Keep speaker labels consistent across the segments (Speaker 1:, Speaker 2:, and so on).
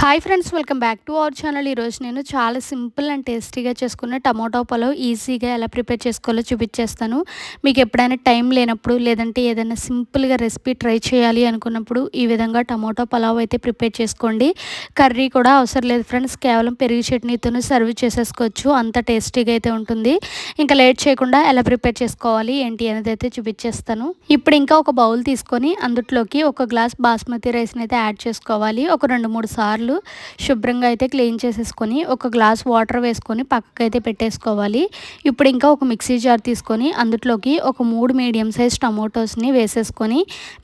Speaker 1: Hi friends, welcome back to our channel. ఈరోజు నేను చాలా సింపుల్ అండ్ టేస్టీగా చేసుకున్న టమోటో పలావ్ ఈజీగా ఎలా ప్రిపేర్ చేసుకోవాలో చూపించేస్తాను. మీకు ఎప్పుడైనా టైం లేనప్పుడు, లేదంటే ఏదైనా సింపుల్గా రెసిపీ ట్రై చేయాలి అనుకున్నప్పుడు ఈ విధంగా టమోటో పలావ్ అయితే ప్రిపేర్ చేసుకోండి. కర్రీ కూడా అవసరం లేదు ఫ్రెండ్స్, కేవలం పెరుగు చట్నీతోనే సర్వ్ చేసేసుకోవచ్చు. అంత టేస్టీగా అయితే ఉంటుంది. ఇంకా లేట్ చేయకుండా ఎలా ప్రిపేర్ చేసుకోవాలి ఏంటి అనేది అయితే చూపించేస్తాను. ఇప్పుడు ఇంకా ఒక బౌల్ తీసుకొని అందులోకి ఒక గ్లాస్ బాస్మతి రైస్ని అయితే యాడ్ చేసుకోవాలి. ఒక 2-3 సార్లు శుభ్రంగా అయితే క్లీన్ చేసేసుకొని ఒక గ్లాస్ వాటర్ వేసుకొని పక్కకైతే పెట్టేసుకోవాలి. ఇప్పుడు ఇంకా ఒక మిక్సీ జార్ తీసుకొని అందులోకి ఒక 3 మీడియం సైజ్ టమోటోస్ని వేసేసుకొని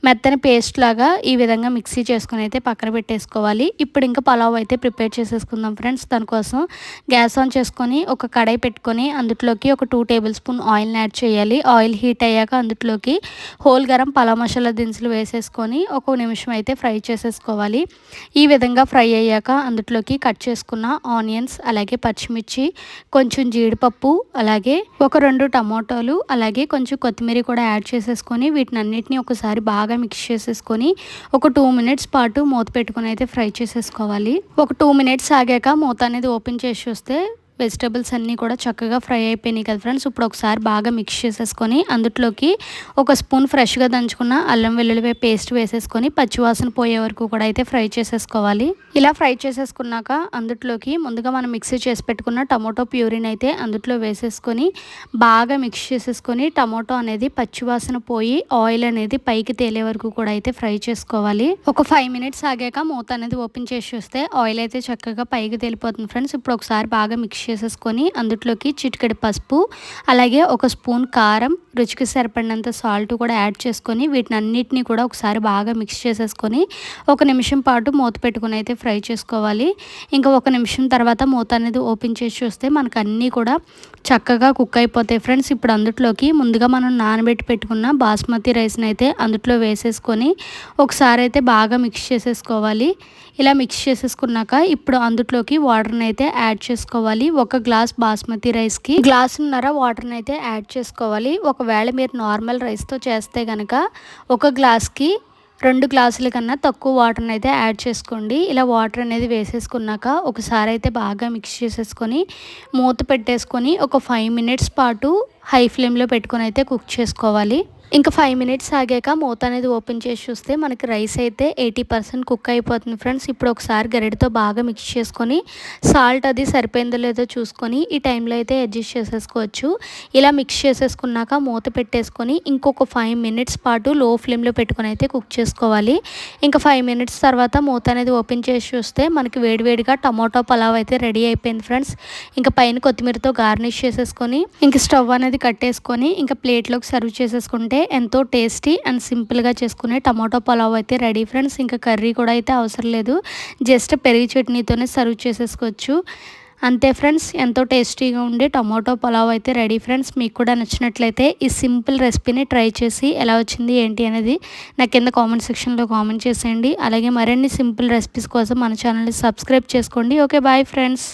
Speaker 1: మెత్తని పేస్ట్ లాగా ఈ విధంగా మిక్సీ చేసుకొని అయితే పక్కన పెట్టేసుకోవాలి. ఇప్పుడు ఇంకా పలావ్ అయితే ప్రిపేర్ చేసేసుకుందాం ఫ్రెండ్స్. దానికోసం గ్యాస్ ఆన్ చేసుకొని ఒక కడాయి పెట్టుకొని అందులోకి ఒక 2 టేబుల్ స్పూన్ ఆయిల్ని యాడ్ చేయాలి. ఆయిల్ హీట్ అయ్యాక అందులోకి హోల్ గరం పలావ్ మసాలా దినుసులు వేసేసుకొని ఒక నిమిషం అయితే ఫ్రై చేసేసుకోవాలి. ఈ విధంగా ఫ్రై అయ్యాక అందులోకి కట్ చేసుకున్న ఆనియన్స్, అలాగే పచ్చిమిర్చి, కొంచెం జీడిపప్పు, అలాగే ఒక 2 టమోటాలు, అలాగే కొంచెం కొత్తిమీర కూడా యాడ్ చేసేసుకొని వీటినన్నిటిని ఒకసారి బాగా మిక్స్ చేసేసుకొని ఒక 2 మినిట్స్ పాటు మూత పెట్టుకొని అయితే ఫ్రై చేసేసుకోవాలి. ఒక 2 మినిట్స్ ఆగాక మూత అనేది ఓపెన్ చేసి చూస్తే వెజిటబుల్స్ అన్నీ కూడా చక్కగా ఫ్రై అయిపోయినాయి కదా ఫ్రెండ్స్. ఇప్పుడు ఒకసారి బాగా మిక్స్ చేసేసుకొని అందులోకి ఒక స్పూన్ ఫ్రెష్గా దంచుకున్న అల్లం వెల్లుల్లి పేస్ట్ వేసేసుకొని పచ్చివాసన పోయే వరకు కూడా అయితే ఫ్రై చేసేసుకోవాలి. ఇలా ఫ్రై చేసేసుకున్నాక అందులోకి ముందుగా మనం మిక్సీ చేసి పెట్టుకున్న టమోటో ప్యూరీని అయితే అందులో వేసేసుకొని బాగా మిక్స్ చేసేసుకొని టమోటో అనేది పచ్చివాసన పోయి ఆయిల్ అనేది పైకి తేలే వరకు కూడా అయితే ఫ్రై చేసుకోవాలి. ఒక 5 మినిట్స్ ఆగాక మూత అనేది ఓపెన్ చేసి చూస్తే ఆయిల్ అయితే చక్కగా పైకి తేలిపోతుంది ఫ్రెండ్స్. ఇప్పుడు ఒకసారి బాగా మిక్స్ చేసేసుకొని అందులోకి చిటికెడు పసుపు, అలాగే ఒక స్పూన్ కారం, రుచికి సరిపడినంత సాల్ట్ కూడా యాడ్ చేసుకొని వీటినన్నిటిని కూడా ఒకసారి బాగా మిక్స్ చేసేసుకొని ఒక నిమిషం పాటు మూత పెట్టుకుని అయితే ఫ్రై చేసుకోవాలి. ఇంకా ఒక నిమిషం తర్వాత మూత అనేది ఓపెన్ చేసి చూస్తే మనకు అన్నీ కూడా చక్కగా కుక్ అయిపోతాయి ఫ్రెండ్స్. ఇప్పుడు అందులోకి ముందుగా మనం నానబెట్టి పెట్టుకున్న బాస్మతి రైస్ని అయితే అందులో వేసేసుకొని ఒకసారి అయితే బాగా మిక్స్ చేసేసుకోవాలి. ఇలా మిక్స్ చేసేసుకున్నాక ఇప్పుడు అందులోకి వాటర్ని అయితే యాడ్ చేసుకోవాలి. ఒక గ్లాస్ బాస్మతి రైస్కి గ్లాసున్నర వాటర్ని అయితే యాడ్ చేసుకోవాలి. ఒకవేళ మీరు నార్మల్ రైస్తో చేస్తే కనుక ఒక గ్లాస్కి 2 గ్లాసుల కన్నా తక్కువ వాటర్ని అయితే యాడ్ చేసుకోండి. ఇలా వాటర్ అనేది వేసేసుకున్నాక ఒకసారి అయితే బాగా మిక్స్ చేసేసుకొని మూత పెట్టేసుకొని ఒక 5 మినిట్స్ పాటు హై ఫ్లేమ్లో పెట్టుకొని అయితే కుక్ చేసుకోవాలి. ఇంకా 5 మినిట్స్ ఆగాక మూత అనేది ఓపెన్ చేసి చూస్తే మనకి రైస్ అయితే 80% కుక్ అయిపోతుంది ఫ్రెండ్స్. ఇప్పుడు ఒకసారి గరిటతో బాగా మిక్స్ చేసుకొని సాల్ట్ అది సరిపోయిందో లేదో చూసుకొని ఈ టైంలో అయితే అడ్జస్ట్ చేసేసుకోవచ్చు. ఇలా మిక్స్ చేసేసుకున్నాక మూత పెట్టేసుకొని ఇంకొక 5 మినిట్స్ పాటు లో ఫ్లేమ్లో పెట్టుకొని అయితే కుక్ చేసుకోవాలి. ఇంకా 5 మినిట్స్ తర్వాత మూత అనేది ఓపెన్ చేసి చూస్తే మనకి వేడివేడిగా టమోటో పలావ్ అయితే రెడీ అయిపోయింది ఫ్రెండ్స్. ఇంకా పైన కొత్తిమీరతో గార్నిష్ చేసేసుకొని ఇంక స్టవ్ అనేది కట్టేసుకొని ఇంకా ప్లేట్లోకి సర్వ్ చేసేసుకుంటే ఎంతో టేస్టీ అండ్ సింపుల్గా చేసుకునే టమాటో పలావ్ అయితే రెడీ ఫ్రెండ్స్. ఇంకా కర్రీ కూడా అయితే అవసరం లేదు, జస్ట్ పెరుగు చట్నీతోనే సర్వ్ చేసేసుకోవచ్చు. అంతే ఫ్రెండ్స్, ఎంతో టేస్టీగా ఉండే టమాటో పలావ్ అయితే రెడీ ఫ్రెండ్స్. మీకు కూడా నచ్చినట్లయితే ఈ సింపుల్ రెసిపీని ట్రై చేసి ఎలా వచ్చింది ఏంటి అనేది నా కింద కామెంట్ సెక్షన్లో కామెంట్ చేసేయండి. అలాగే మరిన్ని సింపుల్ రెసిపీస్ కోసం మన ఛానల్ని సబ్స్క్రైబ్ చేసుకోండి. Okay, bye friends.